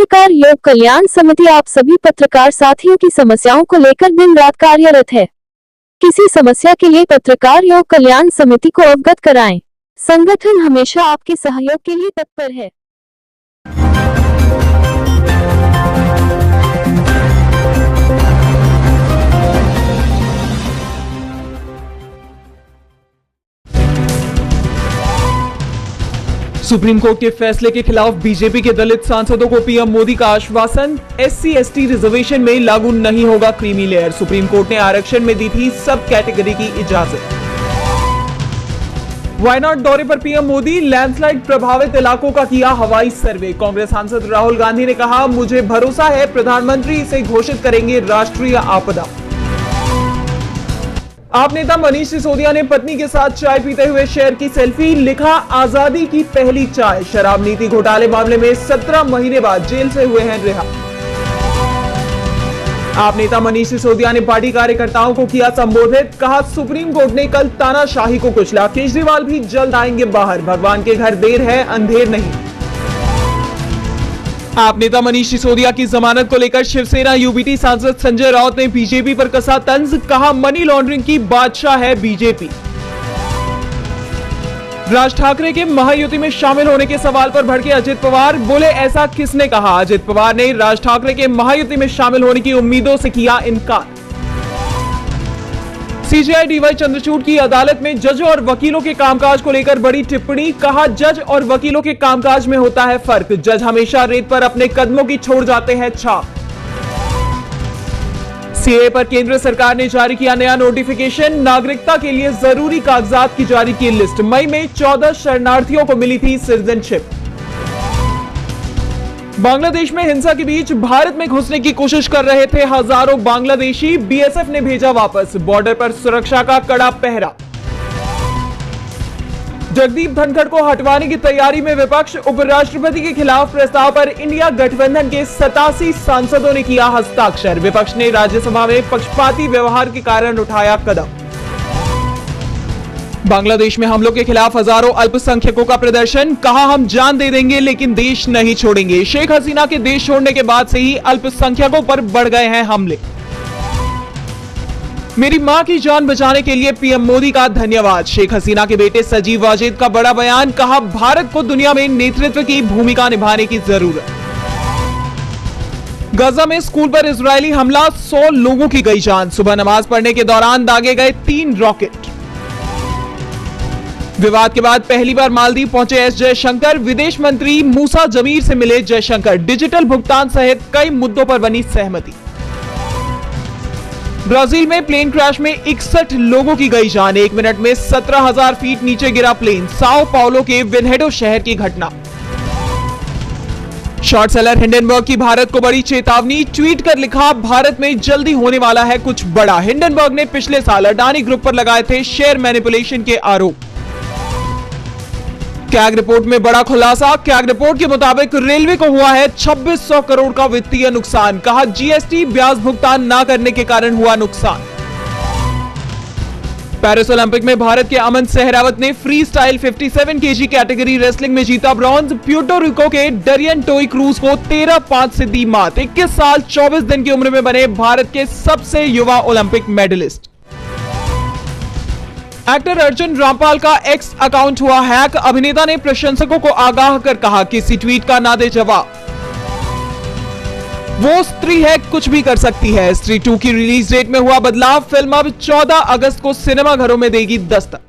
पत्रकार योग कल्याण समिति आप सभी पत्रकार साथियों की समस्याओं को लेकर दिन रात कार्यरत है। किसी समस्या के लिए पत्रकार योग कल्याण समिति को अवगत कराएं। संगठन हमेशा आपके सहयोग के लिए तत्पर है। सुप्रीम कोर्ट के फैसले के खिलाफ बीजेपी के दलित सांसदों को पीएम मोदी का आश्वासन। SC/ST रिजर्वेशन में लागू नहीं होगा क्रीमी लेयर। सुप्रीम कोर्ट ने आरक्षण में दी थी सब कैटेगरी की इजाजत। वायनाड दौरे पर पीएम मोदी, लैंडस्लाइड प्रभावित इलाकों का किया हवाई सर्वे। कांग्रेस सांसद राहुल गांधी ने कहा, मुझे भरोसा है प्रधानमंत्री इसे घोषित करेंगे राष्ट्रीय आपदा। आप नेता मनीष सिसोदिया ने पत्नी के साथ चाय पीते हुए शेयर की सेल्फी, लिखा आजादी की पहली चाय। शराब नीति घोटाले मामले में 17 महीने बाद जेल से हुए हैं रिहा। आप नेता मनीष सिसोदिया ने पार्टी कार्यकर्ताओं को किया संबोधित, कहा सुप्रीम कोर्ट ने कल तानाशाही को कुचला, केजरीवाल भी जल्द आएंगे बाहर, भगवान के घर देर है अंधेर नहीं। आप नेता मनीष सिसोदिया की जमानत को लेकर शिवसेना यूबीटी सांसद संजय राउत ने बीजेपी पर कसा तंज, कहा मनी लॉन्ड्रिंग की बादशाह है बीजेपी। राज ठाकरे के महायुति में शामिल होने के सवाल पर भड़के अजित पवार, बोले ऐसा किसने कहा। अजित पवार ने राज ठाकरे के महायुति में शामिल होने की उम्मीदों से किया इनकार। सीजेआई डीवाई चंद्रचूड़ की अदालत में जज और वकीलों के कामकाज को लेकर बड़ी टिप्पणी, कहा जज और वकीलों के कामकाज में होता है फर्क, जज हमेशा रेत पर अपने कदमों की छोड़ जाते हैं छाप। सीएए पर केंद्र सरकार ने जारी किया नया नोटिफिकेशन, नागरिकता के लिए जरूरी कागजात की जारी की लिस्ट। मई में 14 शरणार्थियों को मिली थी सिटीजनशिप। बांग्लादेश में हिंसा के बीच भारत में घुसने की कोशिश कर रहे थे हजारों बांग्लादेशी, बीएसएफ ने भेजा वापस। बॉर्डर पर सुरक्षा का कड़ा पहरा। जगदीप धनखड़ को हटवाने की तैयारी में विपक्ष, उपराष्ट्रपति के खिलाफ प्रस्ताव पर इंडिया गठबंधन के 87 सांसदों ने किया हस्ताक्षर। विपक्ष ने राज्यसभा में पक्षपाती व्यवहार के कारण उठाया कदम। बांग्लादेश में हमलों के खिलाफ हजारों अल्पसंख्यकों का प्रदर्शन, कहा हम जान दे देंगे लेकिन देश नहीं छोड़ेंगे। शेख हसीना के देश छोड़ने के बाद से ही अल्पसंख्यकों पर बढ़ गए हैं हमले। मेरी मां की जान बचाने के लिए पीएम मोदी का धन्यवाद। शेख हसीना के बेटे सजीव वाजिद का बड़ा बयान, कहा भारत को दुनिया में नेतृत्व की भूमिका निभाने की जरूरत। गाजा में स्कूल पर इजरायली हमला, 100 लोगों की गई जान। सुबह नमाज पढ़ने के दौरान दागे गए 3 रॉकेट। विवाद के बाद पहली बार मालदीव पहुंचे एस जयशंकर, विदेश मंत्री मूसा जमीर से मिले जयशंकर। डिजिटल भुगतान सहित कई मुद्दों पर बनी सहमति। ब्राजील में प्लेन क्रैश में 61 लोगों की गई जान। 1 मिनट में 17,000 फीट नीचे गिरा प्लेन। साओ पाउलो के विनहेडो शहर की घटना। शॉर्ट सेलर हिंडनबर्ग की भारत को बड़ी चेतावनी, ट्वीट कर लिखा भारत में जल्दी होने वाला है कुछ बड़ा। हिंडनबर्ग ने पिछले साल अडानी ग्रुप पर लगाए थे शेयर मैनिपुलेशन के आरोप। कैग रिपोर्ट में बड़ा खुलासा, कैग रिपोर्ट के मुताबिक रेलवे को हुआ है 2600 करोड़ का वित्तीय नुकसान। कहा जीएसटी ब्याज भुगतान न करने के कारण हुआ नुकसान। पेरिस ओलंपिक में भारत के अमन सहरावत ने free style 57 KG category wrestling में जीता ब्रॉन्ज। प्यूर्टो रिको के डरियन टोई क्रूज को 13-5 से दी मात। 21 साल 24 दिन की उम्र में बने भारत के सबसे युवा Olympic medalist. Actor Arjun Rampal का एक्स अकाउंट हुआ हैक। अभिनेता ने प्रशंसकों को आगाह कर कहा, किसी ट्वीट का ना दे जवाब। वो स्त्री है, कुछ भी कर सकती है। स्त्री 2 की रिलीज डेट में हुआ बदलाव। फिल्म अब 14 अगस्त को सिनेमाघरों में देगी दस्तक।